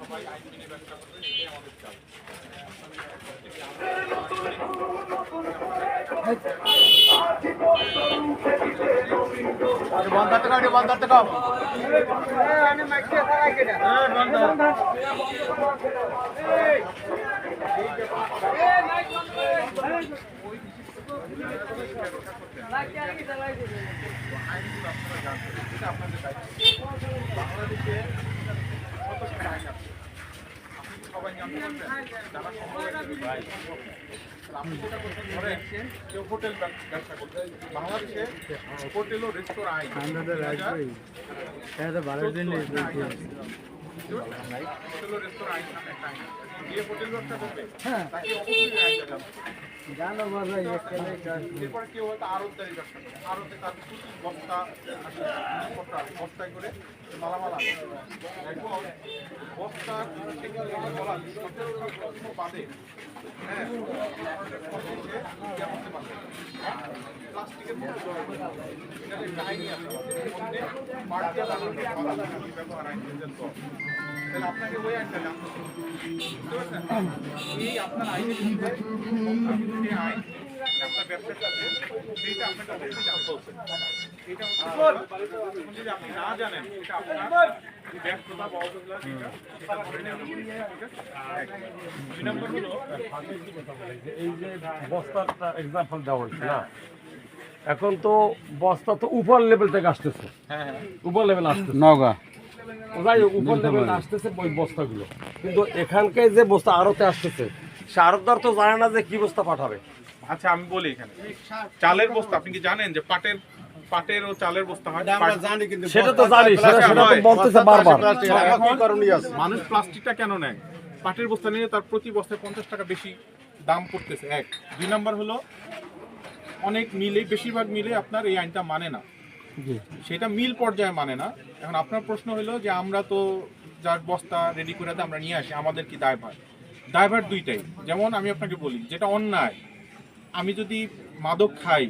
সবাই আইন মেনে ব্যবসা করবেন, এটাই আমাদের চাপ। বাংলাদেশে কত টাকা আইন আছে আপনি সবাই জানতে পারবেন, যারা ভাই আপনি যেটা করছেন ধরেন কেউ হোটেল ব্যবসা করতে, বাংলাদেশে হোটেল ও রেস্তোরাঁ আইন হোটেল ও রেস্তোরাঁ আইন নামে একটা আইন আছে। যে হোটেল ব্যবসা করবে তাকে অবশ্যই আইনটা জানতে হবে। এরপরে কেউ হয়তো আড়তদারি ব্যবসা করে, আড়তে তার প্রচুর বস্তা বস্তায় করে মালামাল আসে, এখন বস্তার বলা বাদে প্লাস্টিকের আইনি আছে ব্যবহার আইন 2010। তাহলে আপনাকে ওই আইনটা জানতে হবে, বুঝতে পারছেন? এই আপনার আইনের মধ্যে যে আইন আপনার ব্যবসার সাথে সেইটা আপনাকে অবশ্যই জানতে হবে। এটা যদি আপনি না জানেন এটা আপনার ব্যর্থতা বা অবহেলা সেটা ধরে নেওয়া হবে। ঠিক আছে, 2 নম্বর হলো এই যে বস্তাটা এক্সাম্পল দেওয়া হয়েছে না, এখন তো বস্তা তো উপর লেভেল থেকে আসতেছে, উপর লেভেল আসতেছে নওগাঁ যাই হোক, উপর লেভেল আসতেছে ওই বস্তাগুলো, কিন্তু এখানকার যে বস্তা আড়তে আসতেছে সে আড়তদার তো জানে না যে কি বস্তা পাঠাবে। আচ্ছা আমি বলি, এখানে চালের বস্তা আপনি কি জানেন যে পাটের ও চালের বস্তা হয়? সেটা তো জানি, সেটা তো বলতেছে বারবার। মানুষ প্লাস্টিকটা কেন নেয়? পাটের বস্তা নিলে তার প্রতি বস্তায় 50 টাকা বেশি দাম পড়তেছে, 1। 2 নম্বর হলো অনেক মিলে, বেশিরভাগ মিলে আপনার এই আইনটা মানে না, সেটা মিল পর্যায়ে মানে না। এখন আপনার প্রশ্ন হলো যে আমরা তো যার বস্তা রেডি করে আমরা নিয়ে আসি, আমাদের কি দায়ভার? দায়ভার দুইটাই। যেমন আমি আপনাকে বলি, যেটা অন্যায়, আমি যদি মাদক খাই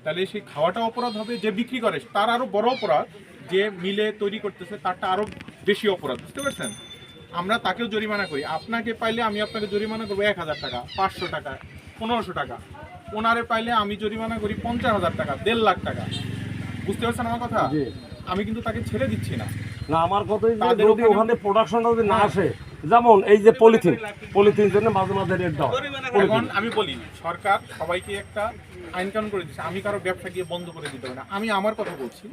তাহলে সেই খাওয়াটা অপরাধ হবে, যে বিক্রি করে তার আরো বড় অপরাধ, যে মিলে তৈরি করতেছে তারটা আরো বেশি অপরাধ, বুঝতে পারছেন? আমরা তাকেও জরিমানা করি, আপনাকে পাইলে আমি আপনাকে জরিমানা করবো 1000 টাকা, 500 টাকা, 1500 টাকা। ওনারে পাইলে আমি জরিমানা করি 50,000 টাকা, 1.5 লাখ টাকা, বুঝতে পারছেন আমার কথা? আমি কিন্তু তাকে ছেড়ে দিচ্ছি না। না, আমার কথা যদি ওখানে প্রোডাকশনটা যদি না আসে, যেমন এই যে পলিথিন জন্য মাঝে মাঝে রেট দাও। এখন আমি বলি, সরকার সবাইকে একটা আইন কানুন করে দিচ্ছে, আমি কারো ব্যবসা গিয়ে বন্ধ করে দিতে পারি না। আমি আমার কথা বলছি,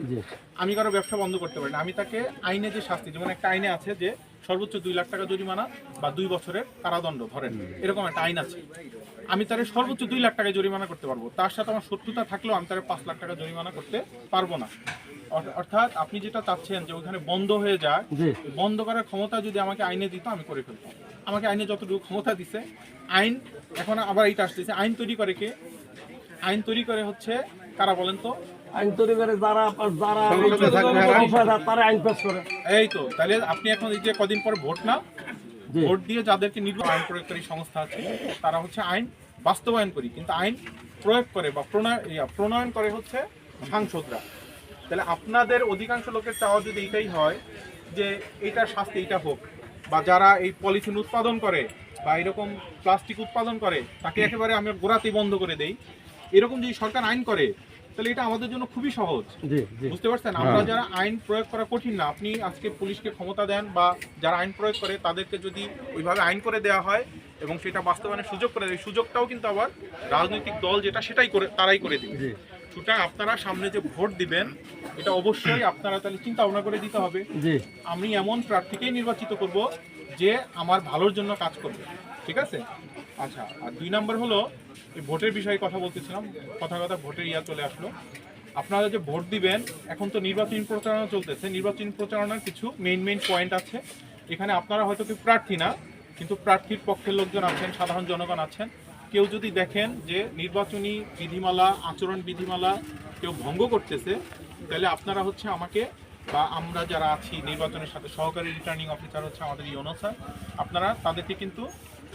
আমি কারো ব্যবসা বন্ধ করতে পারি না। আমি তাকে আইনে যে শাস্তি, যেমন একটা আইনে আছে যে সর্বোচ্চ 2 লাখ টাকা জরিমানা বা 2 বছরের কারাদণ্ড, ধরেন এরকম একটা আইন আছে। আমি তার সর্বোচ্চ 2 লাখ টাকা জরিমানা করতে পারবো, তার সাথে আমার শত্রুতা থাকলেও আমি তার 5 লাখ টাকা জরিমানা করতে পারবো না। অর্থাৎ আপনি যেটা চাচ্ছেন যে ওইখানে বন্ধ হয়ে যায়, বন্ধ করার ক্ষমতা যদি আমাকে আইনে দিত আমি করে ফেলতাম। আমাকে আইনে যতটুকু ক্ষমতা দিছে আইন, এখন আবার এইটা আসতেছে, আইন তৈরি করে কে? আইন তৈরি করে হচ্ছে কারা বলেন তো? আইন তৈরি করে যারা তারা আইন পাস করে। এই তো, তাহলে আপনি এখন এই যে কদিন পর ভোট না, ভোট দিয়ে যাদেরকে নির্বাচন, আইন প্রয়োগকারী সংস্থা আছে, তারা হচ্ছে আইন বাস্তবায়ন করি, কিন্তু আইন প্রয়োগ করে বা প্রণয়ন করে হচ্ছে সাংসদরা। তাহলে আপনাদের অধিকাংশ লোকের চাওয়া যদি এটাই হয় যে এইটার শাস্তি এইটা হোক, বা যারা এই পলিথিন উৎপাদন করে বা এরকম প্লাস্টিক উৎপাদন করে তাকে একেবারে আমি গোড়াতেই বন্ধ করে দেই, এরকম যদি সরকার আইন করে তাহলে এটা আমাদের জন্য খুবই সহজ, বুঝতে পারছেন? আমরা যারা আইন প্রয়োগ করা কঠিন না, আপনি আজকে পুলিশকে ক্ষমতা দেন বা যারা আইন প্রয়োগ করে তাদেরকে যদি ওইভাবে আইন করে দেওয়া হয় এবং সেটা বাস্তবায়নের সুযোগ করে দেয়, সুযোগটাও কিন্তু আবার রাজনৈতিক দল যেটা সেটাই করে, তারাই করে দিবে। সুতরাং আপনারা সামনে যে ভোট দিবেন এটা অবশ্যই আপনারা তাহলে চিন্তা ভাবনা করে দিতে হবে, আমি এমন প্রার্থীকেই নির্বাচিত করব যে আমার ভালোর জন্য কাজ করবে, ঠিক আছে? আচ্ছা, আর 2 নম্বর হলো এই ভোটের বিষয়ে কথা বলতেছিলাম, কথা ভোটের চলে আসলো। আপনারা যে ভোট দিবেন, এখন তো নির্বাচনী প্রচারণা চলতেছে, নির্বাচনী প্রচারণার কিছু মেইন বিধিমালা আছে। এখানে আপনারা হয়তো কেউ প্রার্থী না, কিন্তু প্রার্থীর পক্ষের লোকজন আছেন, সাধারণ জনগণ আছেন। কেউ যদি দেখেন যে নির্বাচনী বিধিমালা, আচরণ বিধিমালা কেউ ভঙ্গ করতেছে, তাহলে আপনারা হচ্ছে আমাকে বা আমরা যারা আছি নির্বাচনের সাথে, সহকারী রিটার্নিং অফিসার হচ্ছে আমাদের ইউনো স্যার, আপনারা তাদেরকে কিন্তু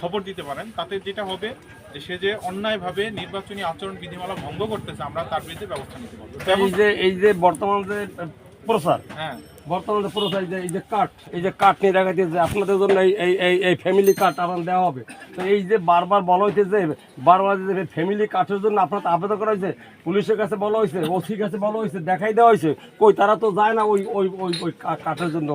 খবর দিতে পারেন। তাতে যেটা হবে যে সে যে অন্যায়ভাবে নির্বাচনী আচরণ বিধিমালা ভঙ্গ করতেছে, আমরা তার বিরুদ্ধে ব্যবস্থা নিতে পারবো। এই যে বর্তমান যে প্রসার হ্যাঁ বর্তমানে প্রসার এই যে কাঠ নিয়ে দেখা যাচ্ছে যে আপনাদের জন্য এই ফ্যামিলি কার্ড আমার দেওয়া হবে। তো এই যে বারবার বলা হয়েছে যে ফ্যামিলি কার্ডের জন্য আপনার আবেদন করা হয়েছে, পুলিশের কাছে বলা হয়েছে, ওসির কাছে বলা হয়েছে, দেখাই দেওয়া হয়েছে, কই তারা তো যায় না ওই ওই ওই ওই কাঠের জন্য,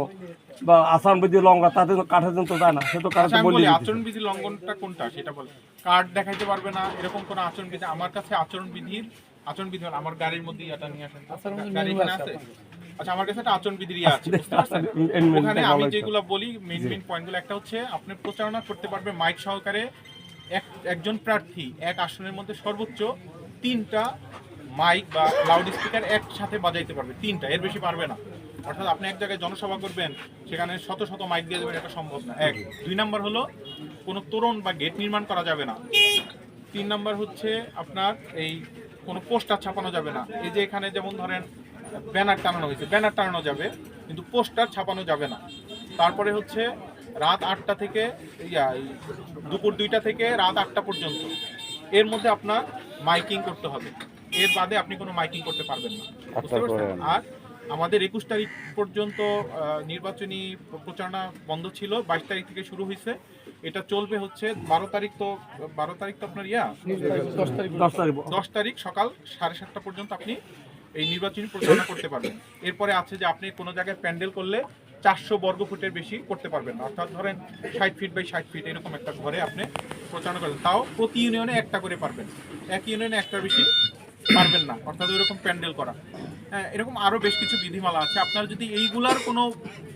বা আচরণবিধি লঙ্ঘন তাদের কাঠের জন্য তো যায় না, সে তো কাঠে বলি। আচরণবিধি লঙ্ঘনটা কোনটা সেটা বলে, কার্ড দেখাইতে পারবে না এরকম কোন আচরণবিধি আমার কাছে আচরণবিধি হলো আমার গাড়ির মধ্যে এটা নিয়ে আসেন, গাড়ি এখানে আছে। আচ্ছা আমার কাছে একটা আচরণবিধির ইয়ে আছে, বুঝতে পারছেন? ওখানে আমি যেগুলো বলি মেইন পয়েন্টগুলো, একটা হচ্ছে আপনি প্রচারণা করতে পারবে মাইক সহকারে একজন প্রার্থী এক আসনের মধ্যে সর্বোচ্চ 3টা মাইক বা লাউড স্পিকার একসাথে বাজাইতে পারবে, 3টা, এর বেশি পারবে না। অর্থাৎ আপনি এক জায়গায় জনসভা করবেন, সেখানে শত শত মাইক দিয়ে দেবেন, এটা সম্ভব না। 2 নাম্বার হলো কোনো তোরণ বা গেট নির্মাণ করা যাবে না। 3 নাম্বার হচ্ছে আপনার এই কোনো পোস্টার ছাপানো যাবে না। এই যে এখানে যেমন ধরেন ব্যানার টানানো হয়েছে, ব্যানার টানানো যাবে কিন্তু পোস্টার ছাপানো যাবে না। তারপরে হচ্ছে রাত 8টা থেকে দুপুর 2টা থেকে রাত 8টা পর্যন্ত এর মধ্যে আপনার মাইকিং করতে হবে, এর বাদে আপনি কোনো মাইকিং করতে পারবেন না, বুঝতে পারছেন? আর আমাদের 21 তারিখ পর্যন্ত নির্বাচনী প্রচারণা বন্ধ ছিল, 22 তারিখ থেকে শুরু হয়েছে, এটা চলবে হচ্ছে 12 তারিখ তো আপনার 10 তারিখ সকাল 7:30 পর্যন্ত আপনি এই নির্বাচনী প্রচারণা করতে পারবেন। এরপরে আছে যে আপনি কোনো জায়গায় প্যান্ডেল করলে 400 বর্গ ফুটের বেশি করতে পারবেন না, অর্থাৎ ধরেন 60 ফিট বাই 60 ফিট এরকম একটা ঘরে আপনি প্রচারণা করবেন, তাও প্রতি ইউনিয়নে একটা করে পারবেন, এক ইউনিয়নে একটার বেশি পারবেন না, অর্থাৎ ওইরকম প্যান্ডেল করা। হ্যাঁ, এরকম আরও বেশ কিছু বিধিমালা আছে। আপনারা যদি এইগুলার কোনো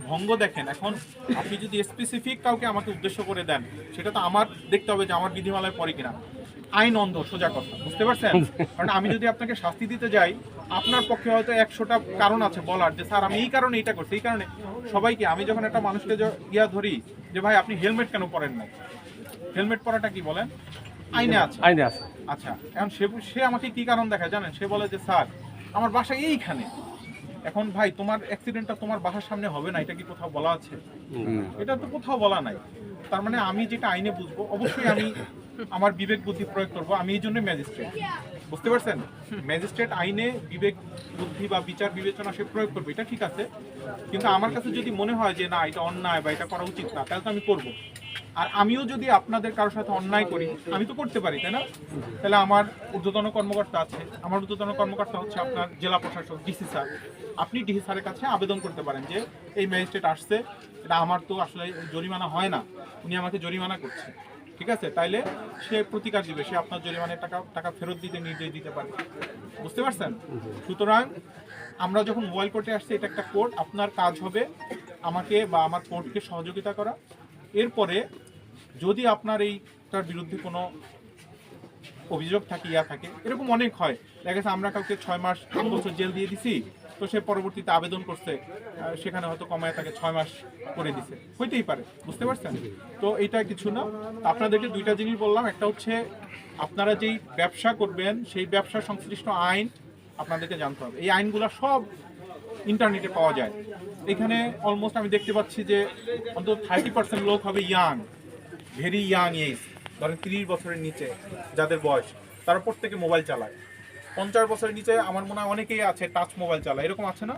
ভঙ্গ দেখেন, এখন আপনি যদি স্পেসিফিক কাউকে আমাকে উদ্দেশ্য করে দেন, সেটা তো আমার দেখতে হবে যে আমার বিধিমালায় পড়ে কিনা। আইন অন্ধ, সোজা কথা, বুঝতে পারছেন? কারণ আমি যদি আপনাকে শাস্তি দিতে যাই, আপনার পক্ষে হয়তো 100টা কারণ আছে বলার যে স্যার আমি এই কারণে এইটা করছি, এই কারণে। সবাইকে আমি যখন একটা মানুষকে ধরি যে ভাই আপনি হেলমেট কেন পরেন না, হেলমেট পরাটা কি বলেন আইনে আছে, আচ্ছা এখন সে আমাকে কি কারণ দেখায় জানেন? সে বলে যে স্যার আমার বাসা এইখানে। এখন ভাই তোমার অ্যাক্সিডেন্টটা তোমার বাসার সামনে হবে না, এটা কি কোথাও বলা আছে? এটা তো কোথাও বলা নাই। তার মানে আমি যেটা আইনে বুঝবো, অবশ্যই আমি আমার বিবেক বুদ্ধি প্রয়োগ করবো। আমি এই জন্য ম্যাজিস্ট্রেট, বুঝতে পারছেন? ম্যাজিস্ট্রেট আইনে বিবেক বুদ্ধি বা বিচার বিবেচনা সে প্রয়োগ করবে, এটা ঠিক আছে। কিন্তু আমার কাছে যদি মনে হয় যে না এটা অন্যায় বা এটা করা উচিত না, তাহলে তো আমি করবো। আর আমিও যদি আপনাদের কারোর সাথে অন্যায় করি, আমি তো করতে পারি, তাই না? তাহলে আমার ঊর্ধ্বতন কর্মকর্তা আছে, আমার ঊর্ধ্বতন কর্মকর্তা হচ্ছে আপনার জেলা প্রশাসক, ডিসি স্যার। আপনি ডিসি স্যারের কাছে আবেদন করতে পারেন যে এই ম্যাজিস্ট্রেট আসছে, এটা আমার তো আসলে জরিমানা হয় না, উনি আমাকে জরিমানা করছে, ঠিক আছে? তাইলে সে প্রতিকার দিবে, সে আপনার জরিমানের টাকা ফেরত দিতে নির্দেশ দিতে পারে, বুঝতে পারছেন? সুতরাং আমরা যখন মোবাইল কোর্টে আসছি, এটা একটা কোর্ট, আপনার কাজ হবে আমাকে বা আমার কোর্টকে সহযোগিতা করা। এরপরে যদি আপনার এইটার বিরুদ্ধে কোনো অভিযোগ থাকে, থাকে, এরকম অনেক হয়, দেখা গেছে আমরা কাউকে 6 মাস 3 বছর জেল দিয়ে দিছি, তো সে পরবর্তীতে আবেদন করছে, সেখানে হয়তো কমায় তাকে 6 মাস করে দিছে, হইতেই পারে, বুঝতে পারছেন? তো এইটা কিছু না। আপনাদেরকে 2টা জিনিস বললাম, একটা হচ্ছে আপনারা যেই ব্যবসা করবেন সেই ব্যবসা সংশ্লিষ্ট আইন আপনাদেরকে জানতে হবে। এই আইনগুলো সব ইন্টারনেটে পাওয়া যায়। এখানে অলমোস্ট আমি দেখতে পাচ্ছি যে অন্তত 30% লোক হবে ইয়াং, ভেরি ইয়াং এজ, ধরেন 30 বছরের নিচে যাদের বয়স, তারা প্রত্যেকে মোবাইল চালায়। 50 বছরের নিচে আমার মনে হয় অনেকেই আছে টাচ মোবাইল চালায়, এরকম আছে না?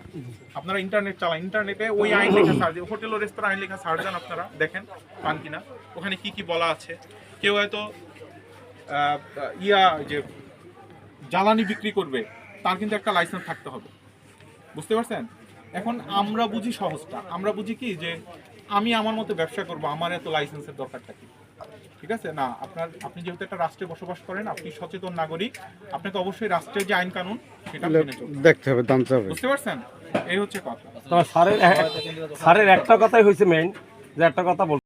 আপনারা ইন্টারনেট চালান, ইন্টারনেটে ওই আইন লেখা সার্চ, হোটেল ও রেস্তোরাঁ আইন লেখা সার্চ দেন, আপনারা দেখেন পান কিনা, ওখানে কি কি বলা আছে। কেউ হয়তো যে জ্বালানি বিক্রি করবে, তার কিন্তু একটা লাইসেন্স থাকতে হবে, বুঝতে পারছেন? এখন আমরা বুঝি সহজটা, আমরা বুঝি কি যে আমি আমার মতো ব্যবসা করব, আমার এত লাইসেন্সের দরকারটা কি? ঠিক আছে না? আপনি যেহেতু একটা রাষ্ট্রে বসবাস করেন, আপনি সচেতন নাগরিক, আপনাকে অবশ্যই রাষ্ট্রের যে আইন কানুন সেটা মেনে চলতে দেখতে হবে, জানতে হবে, বুঝতে পারছেন? এই হচ্ছে কথা। স্যারের একটা কথাই হয়েছে মেইন, যে একটা কথা বল